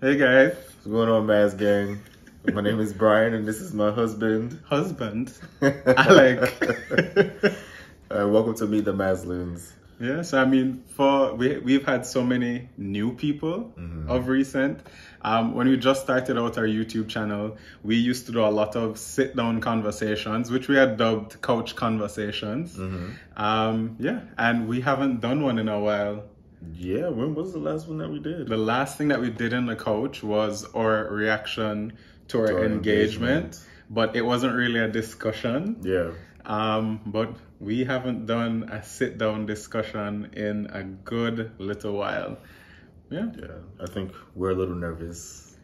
Hey guys. What's going on, Maz Gang? My name is Brian, and this is my husband. Husband? I like. Welcome to Meetthemazelins. Yeah, so we've had so many new people of recent. When we just started out our YouTube channel, we used to do a lot of sit-down conversations, which we had dubbed couch conversations. And we haven't done one in a while. Yeah, when was the last one that we did? The last thing that we did in the couch was our reaction to our engagement, but it wasn't really a discussion. Yeah. But we haven't done a sit-down discussion in a good little while. Yeah. I think we're a little nervous.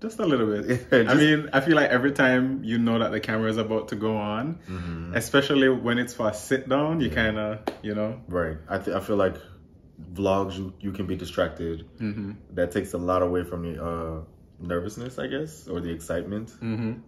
Just a little bit. I feel like every time you know that the camera is about to go on, especially when it's for a sit-down, you kind of, Right. I feel like vlogs, you can be distracted. That takes a lot away from the nervousness, I guess, or the excitement.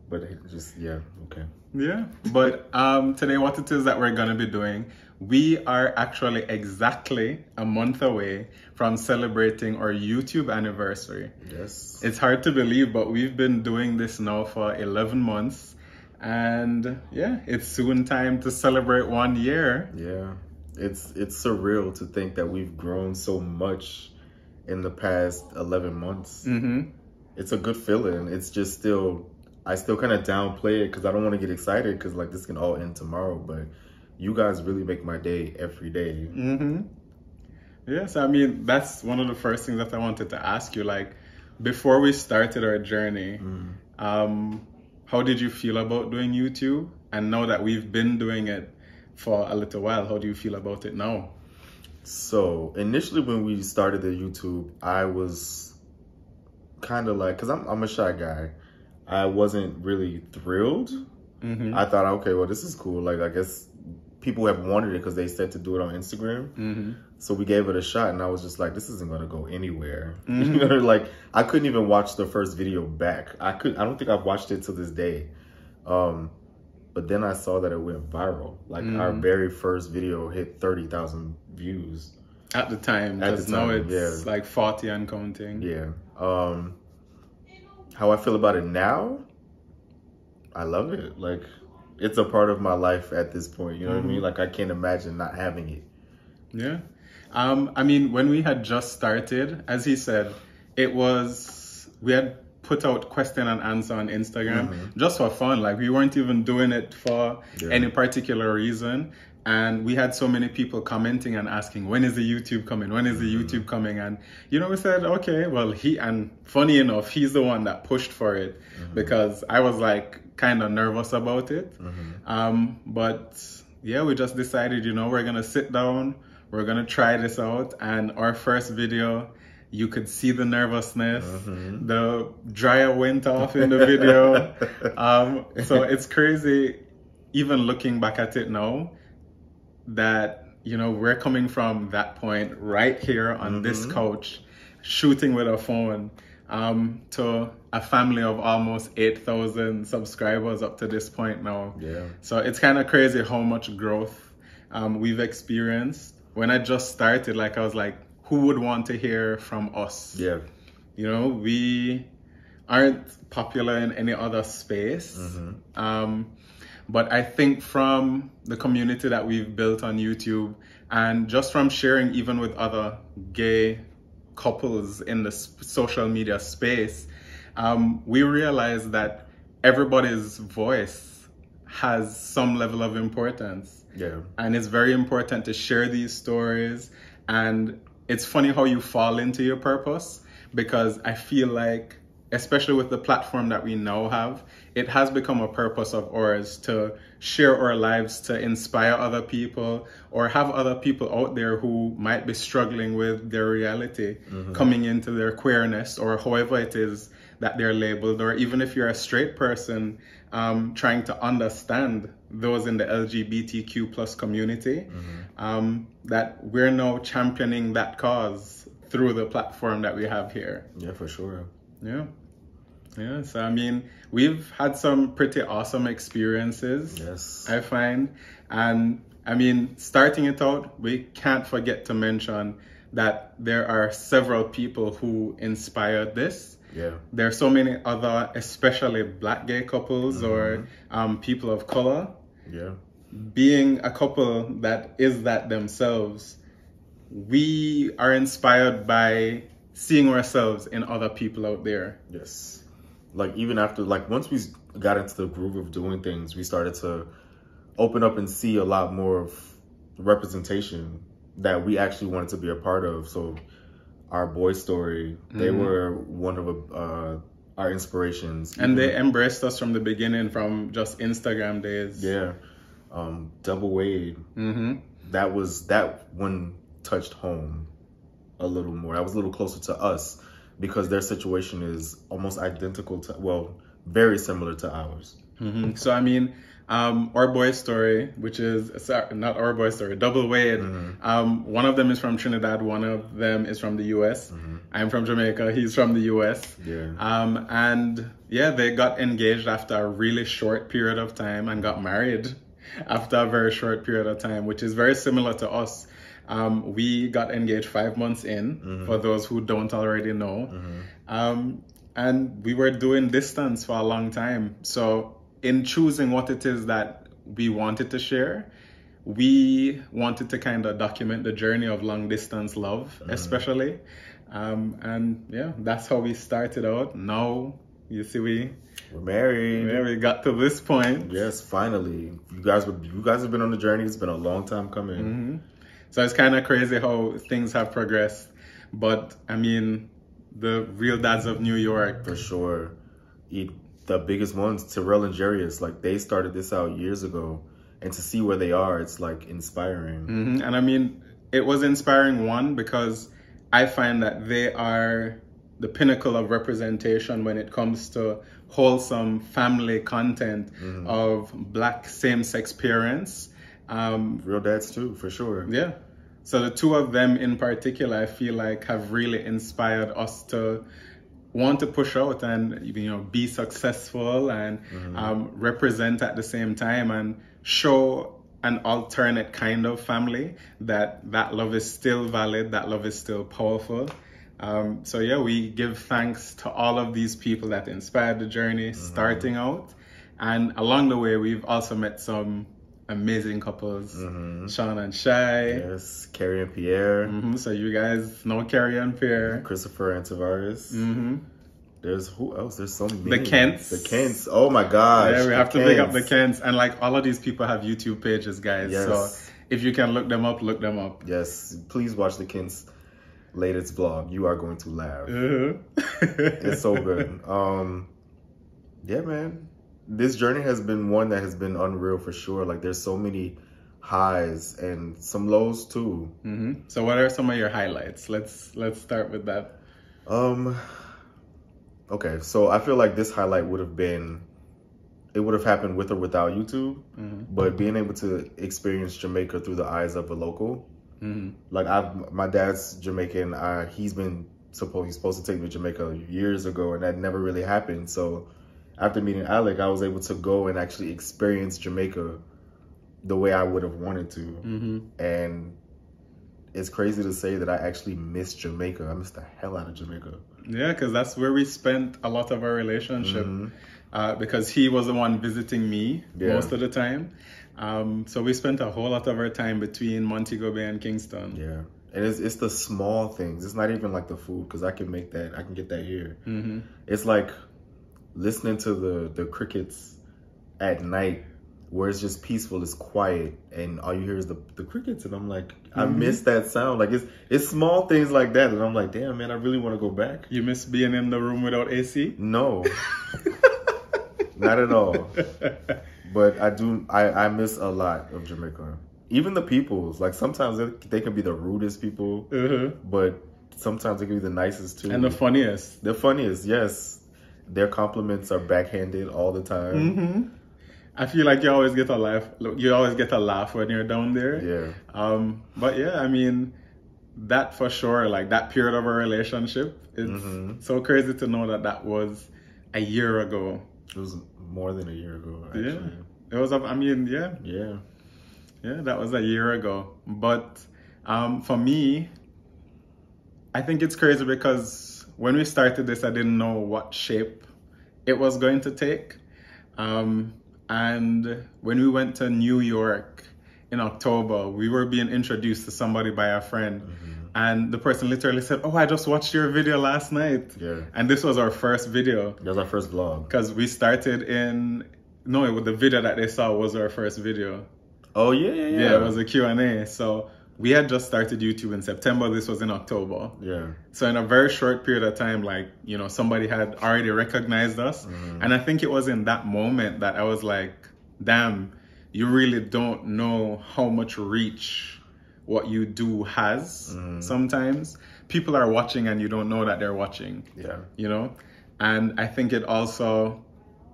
But okay. Yeah, but today what it is that we're going to be doing, we are actually exactly a month away from celebrating our YouTube anniversary. Yes. It's hard to believe, but we've been doing this now for 11 months. And yeah, it's soon time to celebrate 1 year. Yeah. It's surreal to think that we've grown so much in the past 11 months. It's a good feeling. It's just I still kind of downplay it because I don't want to get excited because like this can all end tomorrow, but you guys really make my day every day. Yes, that's one of the first things that I wanted to ask you. Like, before we started our journey, how did you feel about doing YouTube? And now that we've been doing it for a little while, how do you feel about it now? So initially when we started the YouTube, I was kind of like, because I'm a shy guy, I wasn't really thrilled. I thought, okay, well, this is cool. Like, I guess people have wanted it because they said to do it on Instagram. So we gave it a shot, and I was just like, this isn't going to go anywhere. Like, I couldn't even watch the first video back. I don't think I've watched it to this day. But then I saw that it went viral. Like, our very first video hit 30,000 views. At the time. Because now it's like 40 and counting. Yeah. How I feel about it now, I love it. Like, it's a part of my life at this point. You know what I mean? Like, I can't imagine not having it. Yeah. When we had just started, as he said, we had put out question and answer on Instagram just for fun. Like, we weren't even doing it for any particular reason. And we had so many people commenting and asking, when is the YouTube coming? When is the YouTube coming? And, we said, okay, well, and funny enough, he's the one that pushed for it because I was like kind of nervous about it. But yeah, we just decided, we're going to sit down, we're going to try this out. And our first video, you could see the nervousness, the dryer went off in the video. So it's crazy, even looking back at it now, that, we're coming from that point right here on this couch, shooting with a phone, to a family of almost 8,000 subscribers up to this point now. Yeah. So it's kind of crazy how much growth we've experienced. When I just started, I was like, who would want to hear from us? Yeah. We aren't popular in any other space. But I think from the community that we've built on YouTube and just from sharing even with other gay couples in the social media space, we realize that everybody's voice has some level of importance. Yeah. And it's very important to share these stories. And it's funny how you fall into your purpose, because I feel like, especially with the platform that we now have, it has become a purpose of ours to share our lives, to inspire other people, or have other people out there who might be struggling with their reality, coming into their queerness, or however it is that they're labeled, or even if you're a straight person, trying to understand those in the LGBTQ plus community, that we're now championing that cause through the platform that we have here. Yeah, for sure. Yeah. Yeah, so we've had some pretty awesome experiences, yes, I find. And starting it out, we can't forget to mention that there are several people who inspired this. Yeah. There are so many other, especially black gay couples or people of color. Yeah. Being a couple that is that themselves, we are inspired by seeing ourselves in other people out there. Yes. Like even after, like once we got into the groove of doing things, we started to open up and see a lot more of representation that we actually wanted to be a part of. So our boy story, they were one of our inspirations. And they embraced us from the beginning, from just Instagram days. Yeah. Double Wade. That one touched home a little more. That was a little closer to us because their situation is almost identical to, well, very similar to ours. So I mean, our boy story, which is not our boy story, Double Wade. One of them is from Trinidad. One of them is from the U.S. I'm from Jamaica. He's from the U.S. Yeah. And yeah, they got engaged after a really short period of time and got married after a very short period of time, which is very similar to us. We got engaged 5 months in, for those who don't already know. And we were doing distance for a long time. So in choosing what it is that we wanted to share, we wanted to kind of document the journey of long distance love, especially. And yeah, that's how we started out. Now, you see, we're married. Yeah, we got to this point. Yes, finally. You guys have been on the journey. It's been a long time coming. So it's kind of crazy how things have progressed. But I mean, the real dads of New York. For sure. The biggest ones, Terrell and Jarius, like they started this out years ago. And to see where they are, it's like inspiring. And I mean, it was inspiring, one, because I find that they are the pinnacle of representation when it comes to wholesome family content of black same-sex parents. Real dads too, for sure. Yeah. So the two of them in particular, I feel like have really inspired us to want to push out and, you know, be successful and represent at the same time and show an alternate kind of family that love is still valid, that love is still powerful. So yeah, we give thanks to all of these people that inspired the journey starting out. And along the way, we've also met some amazing couples, Sean and Shai. Yes, Carrie and Pierre. So you guys know Carrie and Pierre. Christopher and Tavares. There's who else? There's so many. The Kents. The Kents. Oh my gosh. Yeah, we have to pick up the Kents. And like all of these people have YouTube pages, guys. Yes. So if you can look them up, look them up. Yes. Please watch the Kents' latest vlog. You are going to laugh. It's so good. Yeah, man. This journey has been one that has been unreal for sure. Like there's so many highs and some lows too. So what are some of your highlights? Let's start with that. Okay, so I feel like this highlight would have happened with or without YouTube, but being able to experience Jamaica through the eyes of a local. Like my dad's Jamaican. He's supposed to take me to Jamaica years ago, and that never really happened. So after meeting Alec, I was able to go and actually experience Jamaica the way I would have wanted to. And it's crazy to say that I actually miss Jamaica. I miss the hell out of Jamaica. Yeah, because that's where we spent a lot of our relationship. Because he was the one visiting me most of the time. So we spent a whole lot of our time between Montego Bay and Kingston. Yeah. And it's the small things. It's not even like the food, because I can make that. I can get that here. It's like listening to the crickets at night, where it's just peaceful, it's quiet, and all you hear is the crickets, and I'm like, I miss that sound. Like it's small things like that, and I'm like, damn man, I really want to go back. You miss being in the room without AC? No. Not at all. But I do, I miss a lot of Jamaica. Even the peoples, like sometimes they can be the rudest people, but sometimes they can be the nicest too. And the funniest. The funniest, yes. Their compliments are backhanded all the time. I feel like you always get a laugh. You always get a laugh when you're down there. Yeah. But yeah, I mean, that for sure. Like that period of a relationship, it's so crazy to know that was a year ago. It was more than a year ago. Actually. Yeah. It was. I mean, yeah. Yeah. Yeah, that was a year ago. But for me, I think it's crazy because when we started this, I didn't know what shape it was going to take. And when we went to New York in October, we were being introduced to somebody by a friend. And the person literally said, "Oh, I just watched your video last night." Yeah. And this was our first video. That was our first vlog. Because we started the video that they saw was our first video. Oh, yeah. Yeah, it was a Q&A. So we had just started YouTube in September. This was in October. Yeah. So in a very short period of time, like, you know, somebody had already recognized us. And I think it was in that moment that I was like, damn, you really don't know how much reach what you do has sometimes. People are watching and you don't know that they're watching. Yeah. You know? And I think it also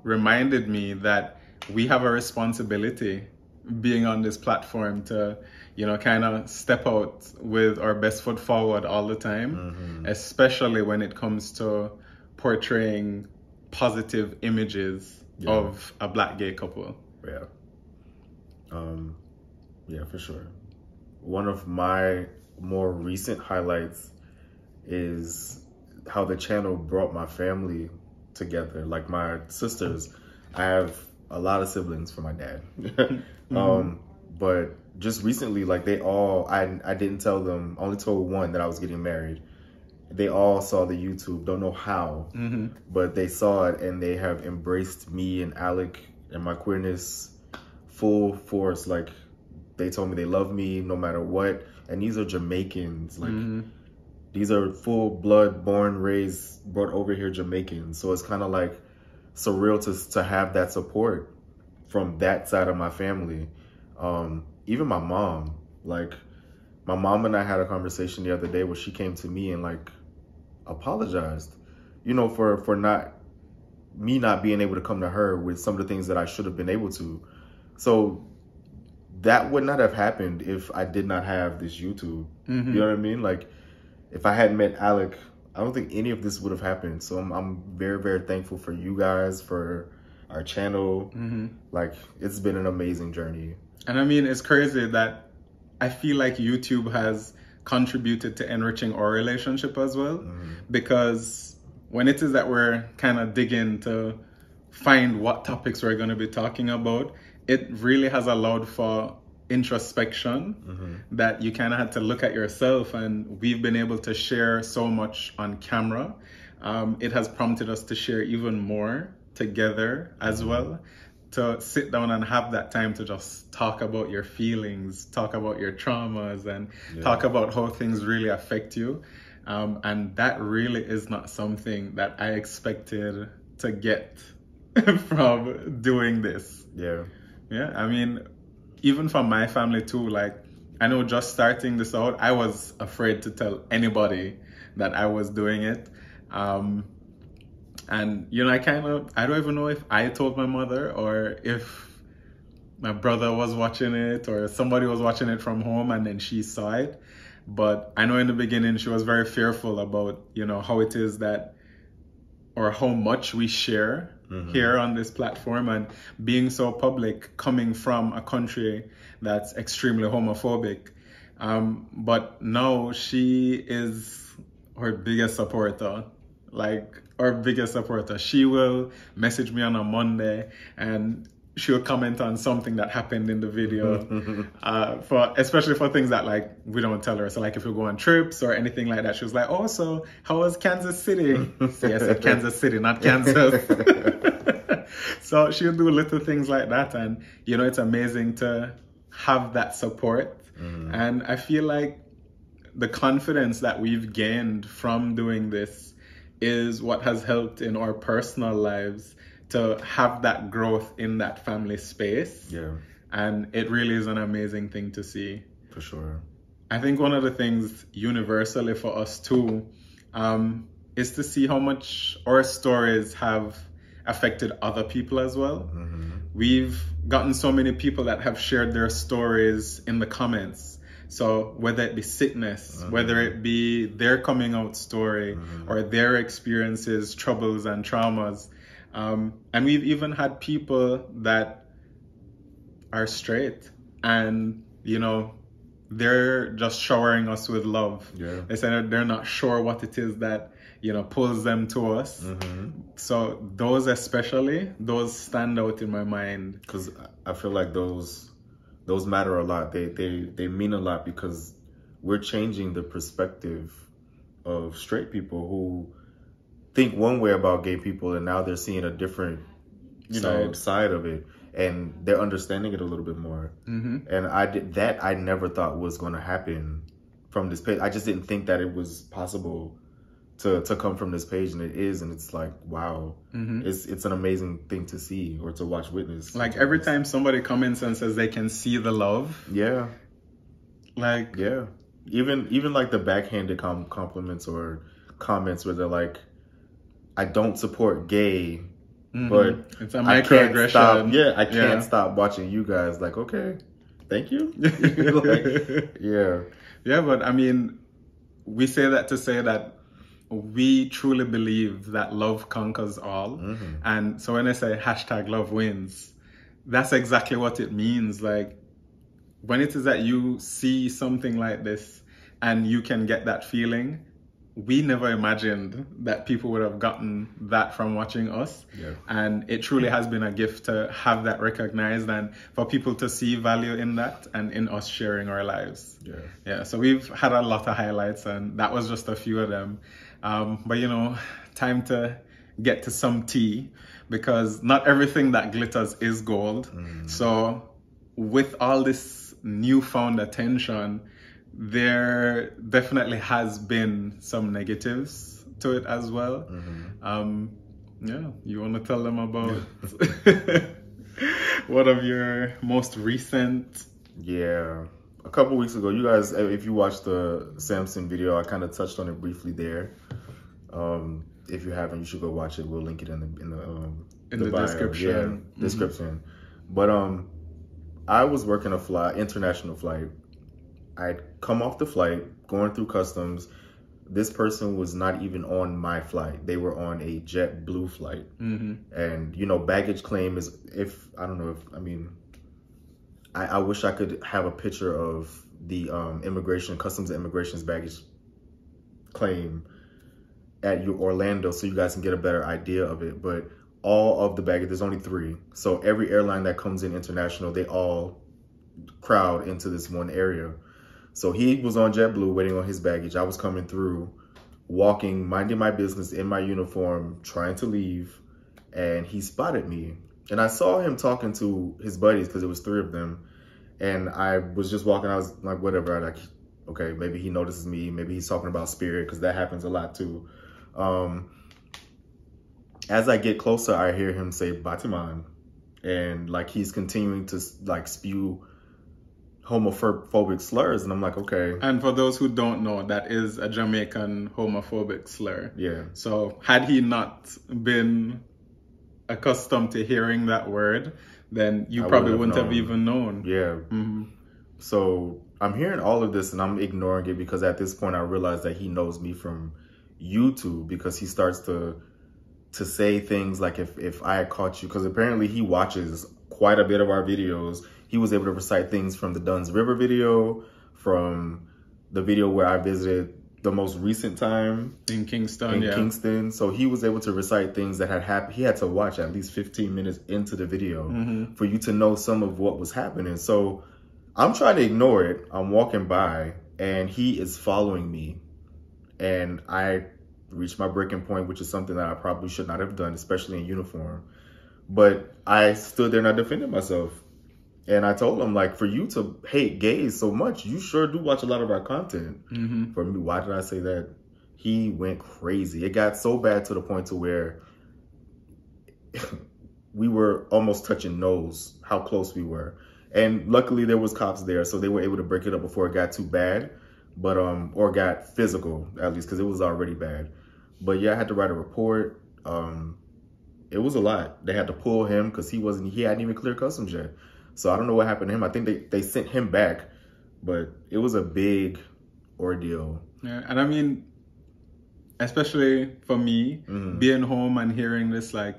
reminded me that we have a responsibility being on this platform to, you know, kind of step out with our best foot forward all the time, especially when it comes to portraying positive images of a Black gay couple. Yeah. Yeah, for sure. One of my more recent highlights is how the channel brought my family together. Like my sisters, I have a lot of siblings for my dad. But just recently, like they all, I didn't tell them, only told one that I was getting married. They all saw the YouTube, don't know how, but they saw it and they have embraced me and Alec and my queerness full force. Like they told me they love me no matter what. And these are Jamaicans, like these are full blood, born, raised, brought over here Jamaicans. So it's kind of like surreal to have that support from that side of my family. Even my mom, like my mom and I had a conversation the other day where she came to me and like apologized, you know, for not being able to come to her with some of the things that I should have been able to. So that would not have happened if I did not have this YouTube. You know what I mean? Like if I hadn't met Alec, I don't think any of this would have happened. So I'm very, very thankful for you guys, for our channel. Like it's been an amazing journey. And I mean, it's crazy that I feel like YouTube has contributed to enriching our relationship as well. Because when it is that we're kind of digging to find what topics we're going to be talking about, it really has allowed for introspection, that you kind of had to look at yourself, and we've been able to share so much on camera. It has prompted us to share even more together as well, to sit down and have that time to just talk about your feelings, talk about your traumas, and talk about how things really affect you. And that really is not something that I expected to get from doing this. Yeah, I mean, even for my family too, like, I know just starting this out, I was afraid to tell anybody that I was doing it. And, you know, I don't even know if I told my mother or if my brother was watching it or somebody was watching it from home and then she saw it. But I know in the beginning she was very fearful about, you know, how it is that, or how much we share here on this platform, and being so public, coming from a country that's extremely homophobic. But now she is our biggest supporter. Like, our biggest supporter. She will message me on a Monday and she'll comment on something that happened in the video, especially for things that, like, we don't tell her. So, like, if we go on trips or anything like that, she was like, "Oh, so how was Kansas City?" See, I said Kansas City, not Kansas. So she'll do little things like that, and, you know, it's amazing to have that support. And I feel like the confidence that we've gained from doing this is what has helped in our personal lives to have that growth in that family space. And it really is an amazing thing to see. For sure. I think one of the things universally for us too is to see how much our stories have affected other people as well. We've gotten so many people that have shared their stories in the comments. So whether it be sickness, whether it be their coming out story, or their experiences, troubles and traumas. And we've even had people that are straight and, you know, they're just showering us with love. Yeah. They say that they're not sure what it is that, you know, pulls them to us. So those especially, those stand out in my mind. Because I feel like those matter a lot. They mean a lot because we're changing the perspective of straight people who think one way about gay people, and now they're seeing a different side of it, and they're understanding it a little bit more. And I never thought was going to happen from this page. I just didn't think that it was possible to come from this page, and it is, and it's like, wow, it's an amazing thing to see or to witness. Like every time somebody comments and says they can see the love, like even like the backhanded compliments or comments where they're like, I don't support gay, but it's a microaggression. I can't stop watching you guys. Like, okay, thank you. Like, yeah, but I mean, we say that to say that we truly believe that love conquers all. And so when I say hashtag love wins, that's exactly what it means. Like, when it is that you see something like this and you can get that feeling, we never imagined that people would have gotten that from watching us. And it truly has been a gift to have that recognized and for people to see value in that and in us sharing our lives. So we've had a lot of highlights, and that was just a few of them. But you know, time to get to some tea, because not everything that glitters is gold. So with all this newfound attention, there definitely has been some negatives to it as well. You want to tell them about one of your most recent? A couple weeks ago, you guys, if you watched the Sampson video, I kind of touched on it briefly there. If you haven't, you should go watch it. We'll link it in the bio. Description. But I was working international flight. I'd come off the flight, going through customs. This person was not even on my flight. They were on a JetBlue flight. And, you know, baggage claim is, I wish I could have a picture of the Customs and Immigration's baggage claim at Orlando so you guys can get a better idea of it. But all of the baggage, there's only 3. So every airline that comes in international, they all crowd into this one area. So he was on JetBlue waiting on his baggage. I was coming through, walking, minding my business in my uniform, trying to leave, and he spotted me. And I saw him talking to his buddies because it was 3 of them. And I was just walking. I was like, whatever. Okay, maybe he notices me. Maybe he's talking about spirit, because that happens a lot too. As I get closer, I hear him say Batiman, and like he's continuing to like spew homophobic slurs, and I'm like, okay. And for those who don't know, that is a Jamaican homophobic slur. So had he not been accustomed to hearing that word, then you probably wouldn't have even known. So I'm hearing all of this and I'm ignoring it, because at this point I realize that he knows me from YouTube, because he starts to say things like, if I had caught you, because apparently he watches quite a bit of our videos. He was able to recite things from the Dunn's River video, from the video where I visited the most recent time in Kingston. Kingston. So he was able to recite things that had happened. He had to watch at least 15 minutes into the video for you to know some of what was happening. So I'm trying to ignore it. I'm walking by and he is following me, and I reached my breaking point, which is something that I probably should not have done, especially in uniform. But I stood there and I defended myself. And I told him, like, for you to hate gays so much, you sure do watch a lot of our content. For me, why did I say that? He went crazy. It got so bad to the point to where we were almost touching nose, how close we were. And luckily there was cops there, so they were able to break it up before it got too bad, but or got physical, at least, because it was already bad. But yeah, I had to write a report. It was a lot. They had to pull him because he hadn't even cleared customs yet. So I don't know what happened to him. I think they sent him back, but it was a big ordeal. Yeah, and I mean, especially for me, being home and hearing this, like,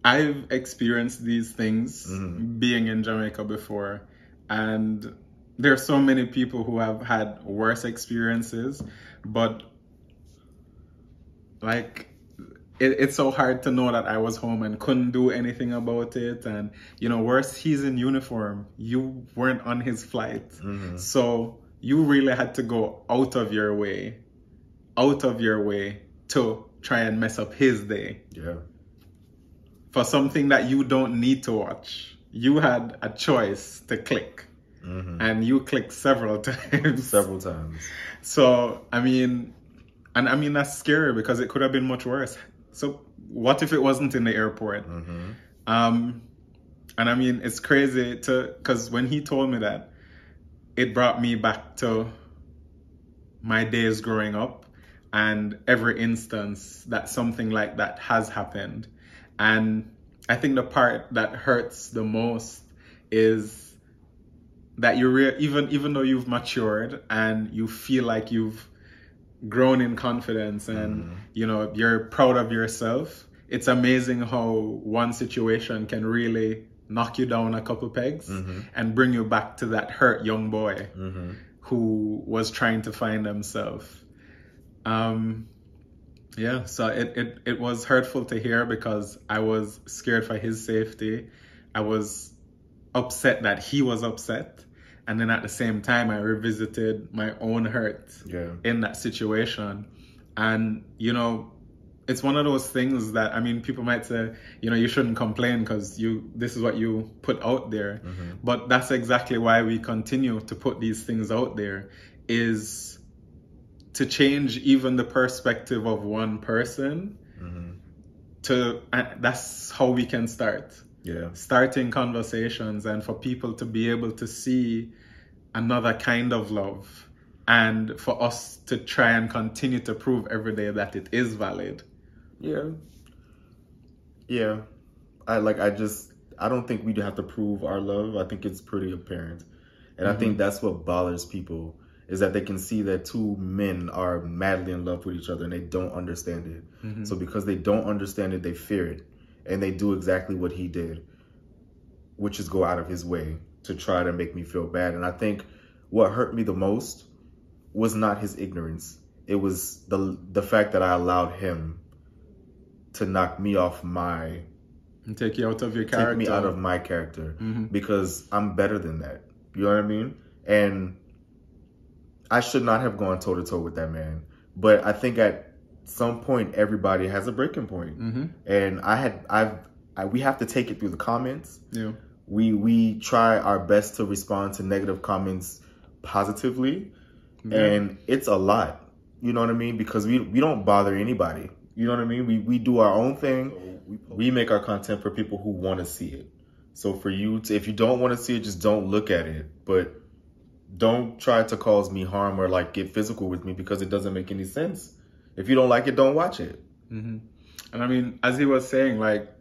I've experienced these things being in Jamaica before, and there are so many people who have had worse experiences, but like it's so hard to know that I was home and couldn't do anything about it. And, you know, worse, he's in uniform. You weren't on his flight. Mm-hmm. So you really had to go out of your way to try and mess up his day. Yeah. For something that you don't need to watch. You had a choice to click. Mm-hmm. And you clicked several times. Several times. So, I mean, that's scary because it could have been much worse. So what if it wasn't in the airport? Mm-hmm. And I mean, it's crazy because when he told me that, it brought me back to my days growing up and every instance that something like that has happened. And I think the part that hurts the most is that even though you've matured and you feel like you've grown in confidence and you know you're proud of yourself, it's amazing how one situation can really knock you down a couple pegs and bring you back to that hurt young boy who was trying to find himself. Yeah, so it was hurtful to hear because I was scared for his safety. I was upset that he was upset. And then at the same time, I revisited my own hurt in that situation. And, you know, it's one of those things that, I mean, people might say, you know, you shouldn't complain because this is what you put out there. But that's exactly why we continue to put these things out there, is to change even the perspective of one person. That's how we can start. Yeah. Starting conversations and for people to be able to see another kind of love and for us to try and continue to prove every day that it is valid. Yeah. Yeah. I don't think we have to prove our love. I think it's pretty apparent. And I think that's what bothers people, is that they can see that two men are madly in love with each other and they don't understand it. So because they don't understand it, they fear it. And they do exactly what he did, which is go out of his way to try to make me feel bad. And I think what hurt me the most was not his ignorance. It was the fact that I allowed him to knock me off and take you out of your character. Take me out of my character because I'm better than that. You know what I mean? And I should not have gone toe to toe with that man. But I think at some point, everybody has a breaking point. And we have to take it through the comments. Yeah. We try our best to respond to negative comments positively. And it's a lot. You know what I mean? Because we don't bother anybody. You know what I mean? We do our own thing. We make our content for people who want to see it. So for you, if you don't want to see it, just don't look at it. But don't try to cause me harm or like get physical with me because it doesn't make any sense. If you don't like it, don't watch it. And I mean, as he was saying, like,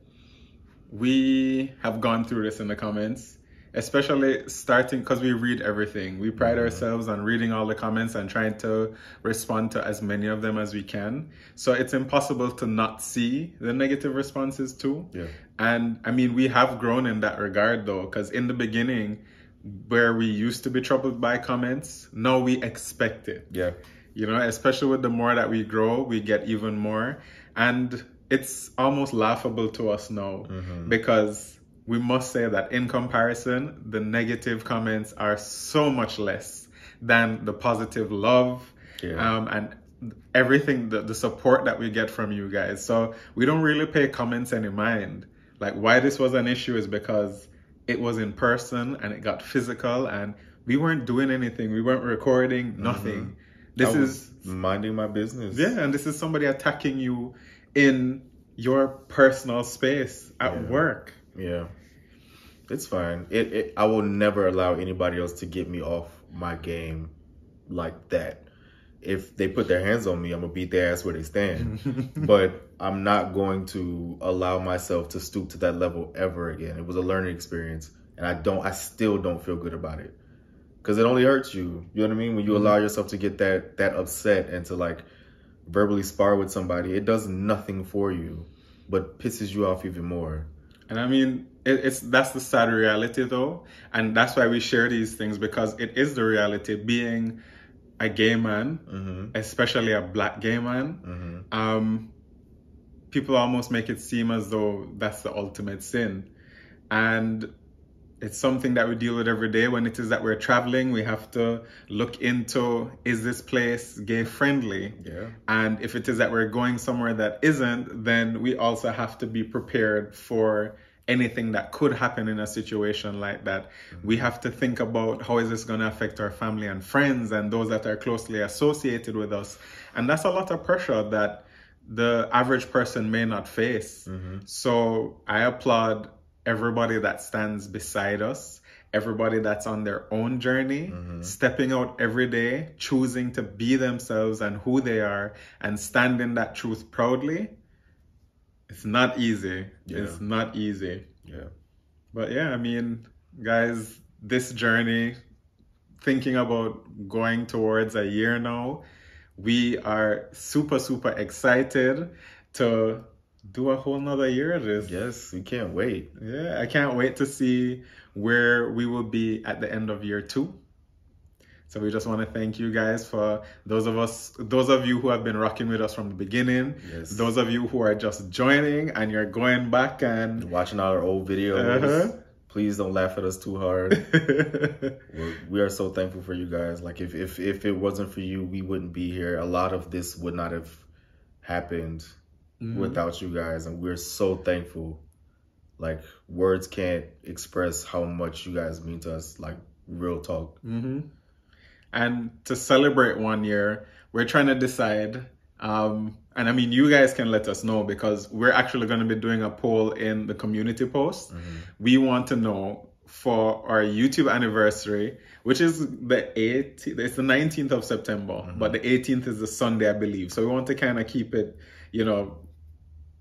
we have gone through this in the comments, especially starting because we read everything. We pride ourselves on reading all the comments and trying to respond to as many of them as we can. So it's impossible to not see the negative responses too. Yeah. And I mean, we have grown in that regard though, because in the beginning, where we used to be troubled by comments, now we expect it. Yeah. You know, especially with the more that we grow, we get even more. And it's almost laughable to us now because we must say that in comparison, the negative comments are so much less than the positive love and everything, the support that we get from you guys. So we don't really pay comments any mind. Like, why this was an issue is because it was in person and it got physical and we weren't doing anything. We weren't recording, nothing. This is minding my business. Yeah, and this is somebody attacking you in your personal space at work. Yeah. It's fine. I will never allow anybody else to get me off my game like that. If they put their hands on me, I'm going to beat their ass where they stand. But I'm not going to allow myself to stoop to that level ever again. It was a learning experience. And I still don't feel good about it. Because it only hurts you. You know what I mean? When you allow yourself to get that upset and to like verbally spar with somebody, it does nothing for you, but pisses you off even more. And I mean, that's the sad reality though. And that's why we share these things, because it is the reality. Being a gay man, especially a black gay man, people almost make it seem as though that's the ultimate sin. And it's something that we deal with every day. When it is that we're traveling, we have to look into, is this place gay friendly? Yeah. And if it is that we're going somewhere that isn't, then we also have to be prepared for anything that could happen in a situation like that. We have to think about, how is this going to affect our family and friends and those that are closely associated with us? And that's a lot of pressure that the average person may not face. So I applaud everybody that stands beside us, everybody that's on their own journey, stepping out every day, choosing to be themselves and who they are, and standing that truth proudly. It's not easy. Yeah. It's not easy. Yeah. But yeah, I mean, guys, this journey, thinking about going towards a year now, we are super, super excited to do a whole nother year of this. Yes, we can't wait. Yeah, I can't wait to see where we will be at the end of year 2. So we just want to thank you guys for those of you who have been rocking with us from the beginning. Yes. Those of you who are just joining and you're going back and watching our old videos. Please don't laugh at us too hard. We are so thankful for you guys. Like if it wasn't for you, we wouldn't be here. A lot of this would not have happened without you guys, and we're so thankful. Like, words can't express how much you guys mean to us. Like, real talk. And to celebrate 1 year, we're trying to decide, and I mean, you guys can let us know, because we're actually going to be doing a poll in the community post. We want to know, for our YouTube anniversary, which is the 8th, it's the 19th of September, but the 18th is the Sunday, I believe. So we want to kind of keep it, you know,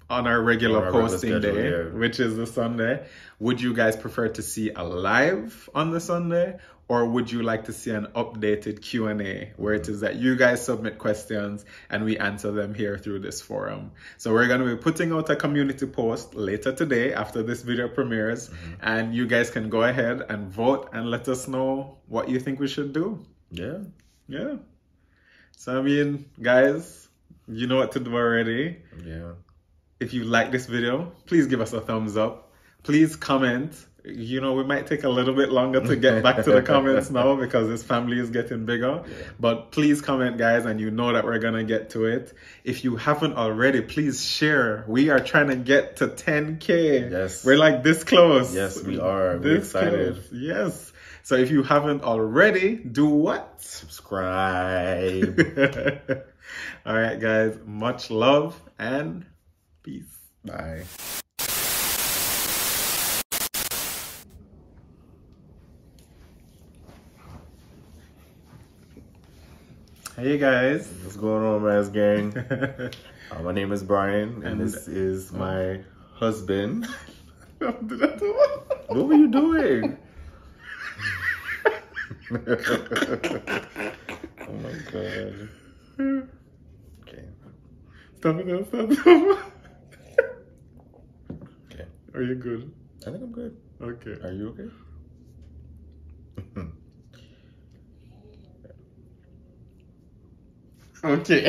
on our regular posting day, which is the Sunday. Would you guys prefer to see a live on the Sunday, or would you like to see an updated Q&A where it is that you guys submit questions and we answer them here through this forum? So we're going to be putting out a community post later today after this video premieres, and you guys can go ahead and vote and let us know what you think we should do. Yeah. So I mean, guys, you know what to do already. Yeah. If you like this video, please give us a thumbs up. Please comment. You know, we might take a little bit longer to get back to the comments now because this family is getting bigger. But please comment, guys, and you know that we're going to get to it. If you haven't already, please share. We are trying to get to 10K. Yes. We're like this close. Yes, we are. We're excited. Close. Yes. So if you haven't already, do what? Subscribe. All right, guys. Much love and peace. Bye. Hey guys. What's going on, Maz Gang? My name is Brian, and this is my husband. Did I do what? What were you doing? Oh my god. Okay. Stop it. Okay. Are you good? I think I'm good. Okay. Are you okay? Okay.